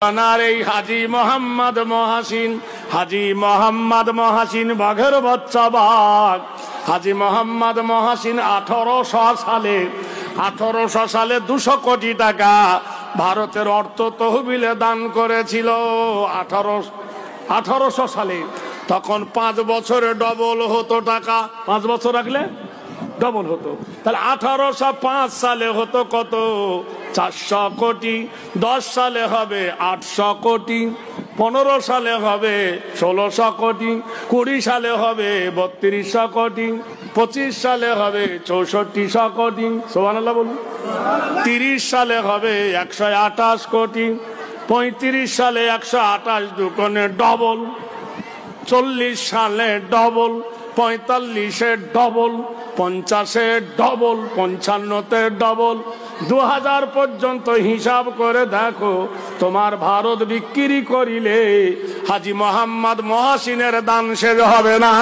এই হাজী মোহাম্মদ মহাসিন বাঘের বাচ্চা বাঘ। হাজী মোহাম্মদ মহাসিন 1800 সালে 200 কোটি টাকা ভারতের অর্থ তহবিলে দান করেছিল। 1800 সালে তখন 5 বছরে ডবল হতো টাকা। 5 বছর রাখলে ডবল হতো। তাহলে 1805 সালে হতো কত? 400 কোটি। 10 সালে হবে 800 কোটি, 15 সালে হবে 1600 কোটি, 20 সালে হবে 3200 কোটি, 25 সালে হবে 6400 কোটি। সুবহানাল্লাহ বলুন। 30 সালে হবে 128 কোটি, 35 সালে 128 দুগুণে ডবল, 40 সালে ডবল, 45-এ ডবল, 50-এ ডবল, 55-তে ডবল, 2000 পর্যন্ত হিসাব করে দেখো। তোমার ভারত বিক্রি করিলে হাজী মোহাম্মদ মহাসিনের দান শেষ হবে না।